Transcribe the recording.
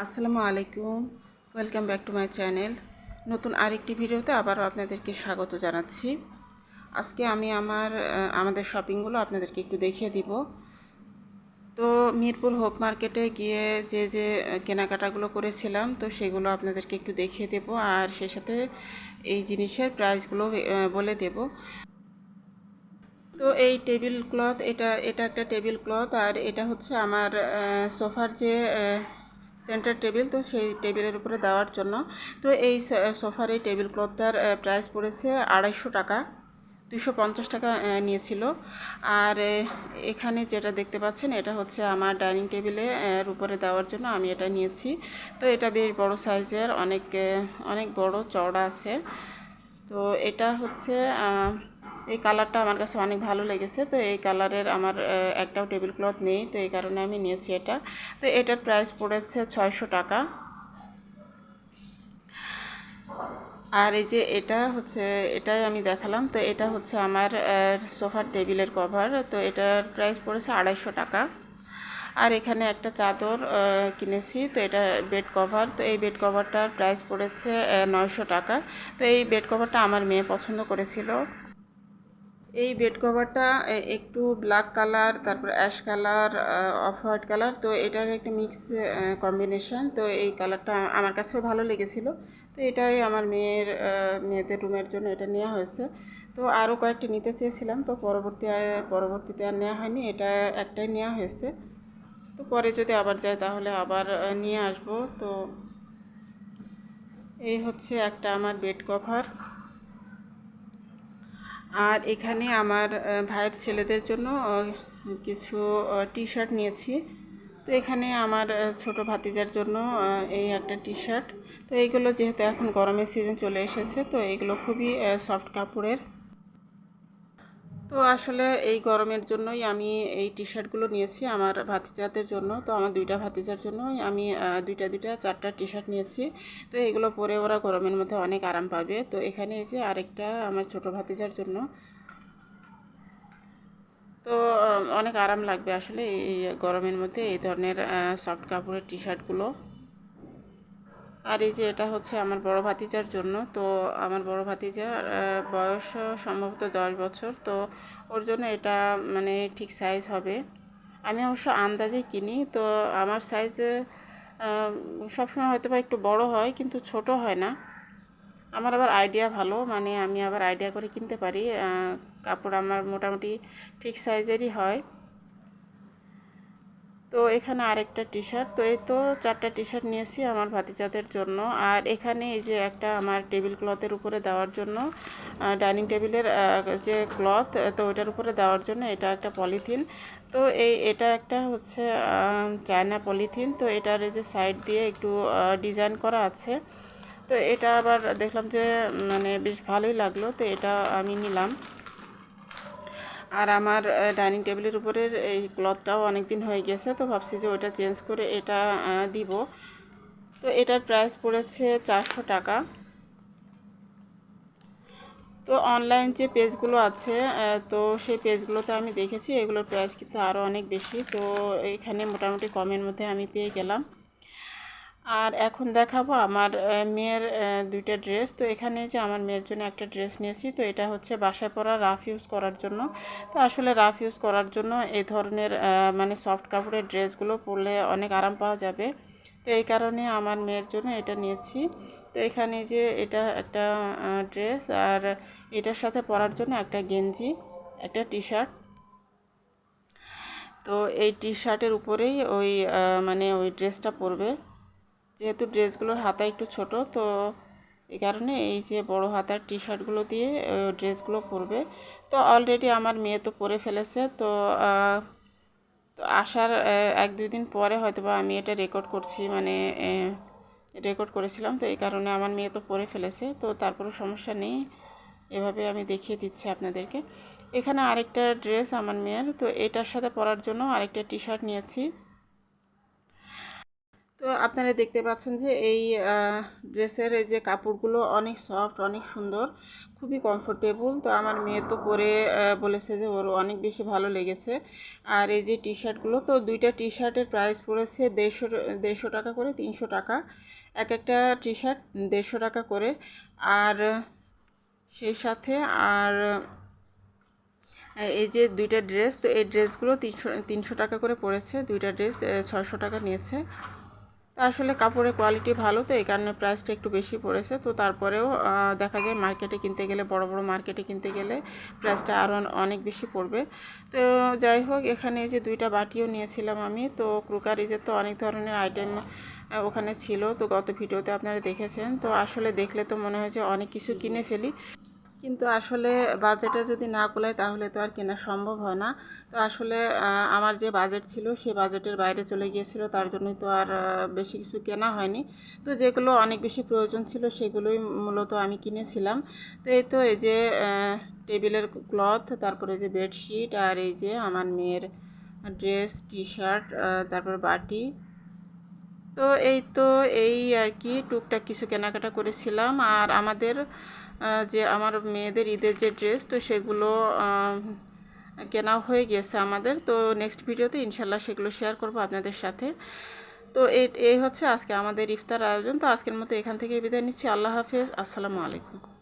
আসসালামু আলাইকুম, welcome back to my channel. নতুন আরেকটি ভিডিওতে আবারও আপনাদেরকে স্বাগত জানাচ্ছি। আজকে আমি আমাদের শপিংগুলো আপনাদেরকে একটু দেখিয়ে দিব। তো মিরপুর হোপ মার্কেটে গিয়ে যে কেনাকাটাগুলো করেছিলাম, তো সেগুলো আপনাদেরকে একটু দেখিয়ে দেব, আর সে সাথে এই জিনিসের প্রাইসগুলো বলে দেব। তো এই টেবিল ক্লথ, এটা এটা একটা টেবিল ক্লথ, আর এটা হচ্ছে আমার সোফার যে সেন্টার টেবিল, তো সেই টেবিলের উপরে দেওয়ার জন্য। তো এই সোফার এই টেবিল ক্লথটার প্রাইস পড়েছে 250 টাকা, 250 টাকা নিয়েছিল। আর এখানে যেটা দেখতে পাচ্ছেন, এটা হচ্ছে আমার ডাইনিং টেবিলে উপরে দেওয়ার জন্য আমি এটা নিয়েছি। তো এটা বেশ বড় সাইজের, অনেক বড় চওড়া আছে। তো এটা হচ্ছে এই কালারটা আমার কাছে অনেক ভালো লেগেছে। তো এই কালারের আমার একটাও টেবিল ক্লথ নেই, তো এই কারণে আমি নিয়েছি এটা। তো এটার প্রাইস পড়েছে 600 টাকা। আর এই যে এটা হচ্ছে, এটাই আমি দেখালাম, তো এটা হচ্ছে আমার সোফার টেবিলের কভার। তো এটার প্রাইস পড়েছে 250 টাকা। আর এখানে একটা চাদর কিনেছি, তো এটা বেড কভার। তো এই বেড কভারটার প্রাইস পড়েছে 900 টাকা। তো এই বেড কভারটা আমার মেয়ে পছন্দ করেছিল। এই বেড কভারটা একটু ব্ল্যাক কালার, তারপর ash colour, off white colour, তো এটার একটা মিক্স কম্বিনেশন। তো এই কালারটা আমার কাছেও ভালো লেগেছিল। তো এটাই আমার মেয়েদের রুমের জন্য এটা নেওয়া হয়েছে। তো আরও কয়েকটি নিতে চেয়েছিলাম, তো পরবর্তীতে আর নেওয়া হয়নি, এটা একটাই নেওয়া হয়েছে। তো পরে যদি আবার যায় তাহলে আবার নিয়ে আসবো। তো এই হচ্ছে একটা আমার বেড কভার। আর এখানে আমার ভাইয়ের ছেলেদের জন্য কিছু টি শার্ট নিয়েছি। তো এখানে আমার ছোট ভাতিজার জন্য এই একটা টি শার্ট। তো এইগুলো যেহেতু এখন গরমের সিজন চলে এসেছে, তো এইগুলো খুবই সফট কাপড়ের। তো আসলে এই গরমের জন্যই আমি এই টি শার্টগুলো নিয়েছি আমার ভাতিজাদের জন্য। তো আমার দুইটা ভাতিজার জন্যই আমি দুইটা চারটা টি শার্ট নিয়েছি। তো এগুলো পরে ওরা গরমের মধ্যে অনেক আরাম পাবে। তো এখানে এই যে আরেকটা আমার ছোট ভাতিজার জন্য। তো অনেক আরাম লাগবে আসলে এই গরমের মধ্যে এই ধরনের সফট কাপড়ের টি শার্টগুলো। আর এই যে এটা হচ্ছে আমার বড় ভাতিজার জন্য। তো আমার বড় ভাতিজার বয়স সম্ভবত 10 বছর। তো ওর জন্য এটা মানে ঠিক সাইজ হবে। আমি অবশ্য আন্দাজে কিনি, তো আমার সাইজ সবসময় হয়তো বা একটু বড় হয়, কিন্তু ছোট হয় না। আমার আবার আইডিয়া ভালো, মানে আমি আবার আইডিয়া করে কিনতে পারি। কাপড় আমার মোটামুটি ঠিক সাইজেরই হয়। তো এখানে আরেকটা টি শার্ট। তো এই তো চারটা টি শার্ট নিয়েছি আমার ভাতিজাদের জন্য। আর এখানে এই যে একটা আমার টেবিল ক্লথের উপরে দেওয়ার জন্য, ডাইনিং টেবিলের যে ক্লথ, তো ওইটার উপরে দেওয়ার জন্য এটা একটা পলিথিন। তো এটা একটা হচ্ছে চায়না পলিথিন। তো এটার এই যে সাইড দিয়ে একটু ডিজাইন করা আছে। তো এটা আবার দেখলাম যে মানে বেশ ভালোই লাগলো, তো এটা আমি নিলাম। আর আমার ডাইনিং টেবিলের উপরের এই ক্লথটাও অনেক দিন হয়ে গেছে, তো ভাবছি যে ওটা চেঞ্জ করে এটা দিব। তো এটার প্রাইস পড়েছে 400 টাকা। তো অনলাইন যে পেজগুলো আছে, তো সেই পেজগুলোতে আমি দেখেছি এগুলোর প্রাইস কিন্তু আরও অনেক বেশি। তো এখানে মোটামুটি কমের মধ্যে আমি পেয়ে গেলাম। আর এখন দেখাবো আমার মেয়ের দুইটা ড্রেস। তো এখানে যে আমার মেয়ের জন্য একটা ড্রেস নিয়েছি, তো এটা হচ্ছে বাসায় পরা রাফ ইউজ করার জন্য। তো আসলে রাফ ইউজ করার জন্য এই ধরনের মানে সফট কাপড়ের ড্রেসগুলো পরলে অনেক আরাম পাওয়া যাবে। তো এই কারণে আমার মেয়ের জন্য এটা নিয়েছি। তো এখানে যে এটা একটা ড্রেস, আর এটার সাথে পরার জন্য একটা গেঞ্জি, একটা টি শার্ট। তো এই টি শার্টের উপরেই মানে ওই ড্রেসটা পরবে। যেহেতু ড্রেসগুলোর হাতা একটু ছোট, তো এই কারণে এই যে বড় হাতার টি শার্টগুলো দিয়ে ড্রেসগুলো পরবে। তো অলরেডি আমার মেয়ে তো পরে ফেলেছে। তো তো আসার 1-2 দিন পরে হয়তো বা আমি এটা রেকর্ড করছি, মানে রেকর্ড করেছিলাম। তো এই কারণে আমার মেয়ে তো পরে ফেলেছে, তো তারপরেও সমস্যা নেই, এভাবে আমি দেখিয়ে দিচ্ছি আপনাদেরকে। এখানে আরেকটা ড্রেস আমার মেয়ের, তো এটার সাথে পরার জন্য আরেকটা টি শার্ট নিয়েছি। তো আপনারা দেখতে পাচ্ছেন যে এই ড্রেসের এই যে কাপড়গুলো অনেক সফট, অনেক সুন্দর, খুবই কমফোর্টেবল। তো আমার মেয়ে তো পরে বলেছে যে ওর অনেক বেশি ভালো লেগেছে। আর এই যে টি শার্টগুলো, তো দুইটা টি শার্টের প্রাইস পড়েছে 150 টাকা করে, 300 টাকা এক একটা টি শার্ট, 150 টাকা করে। আর সেই সাথে আর এই যে দুইটা ড্রেস, তো এই ড্রেসগুলো 300 টাকা করে পড়েছে, দুইটা ড্রেস 600 টাকা নিয়েছে। তো আসলে কাপড়ের কোয়ালিটি ভালো, তো এই কারণে প্রাইসটা একটু বেশি পড়েছে। তো তারপরেও দেখা যায় মার্কেটে কিনতে গেলে, বড় বড় মার্কেটে কিনতে গেলে প্রাইসটা আরও অনেক বেশি পড়বে। তো যাই হোক, এখানে এই যে দুইটা বাটিও নিয়েছিলাম আমি। তো ক্রোকারিজের তো অনেক ধরনের আইটেম ওখানে ছিল, তো গত ভিডিওতে আপনারা দেখেছেন। তো আসলে দেখলে তো মনে হয় যে অনেক কিছু কিনে ফেলি, কিন্তু আসলে বাজেটে যদি না কুলায় তাহলে তো আর কেনা সম্ভব হয় না। তো আসলে আমার যে বাজেট ছিল সে বাজেটের বাইরে চলে গিয়েছিল, তার জন্যই তো আর বেশি কিছু কেনা হয়নি। তো যেগুলো অনেক বেশি প্রয়োজন ছিল সেগুলোই মূলত আমি কিনেছিলাম। তো এই তো এই যে টেবিলের ক্লথ, তারপরে যে বেডশিট, আর এই যে আমার মেয়ের ড্রেস, টি শার্ট, তারপর বাটি। তো এই তো এই আর কি টুকটাক কিছু কেনাকাটা করেছিলাম। আর আমাদের যে আমার মেয়েদের ঈদের যে ড্রেস, তো সেগুলো কেনা হয়ে গেছে আমাদের। তো নেক্সট ভিডিওতে ইনশাল্লাহ সেগুলো শেয়ার করব আপনাদের সাথে। তো এই হচ্ছে আজকে আমাদের ইফতার আয়োজন। তো আজকের মতো এখান থেকে বিদায় নিচ্ছি। আল্লাহ হাফেজ, আসসালামু আলাইকুম।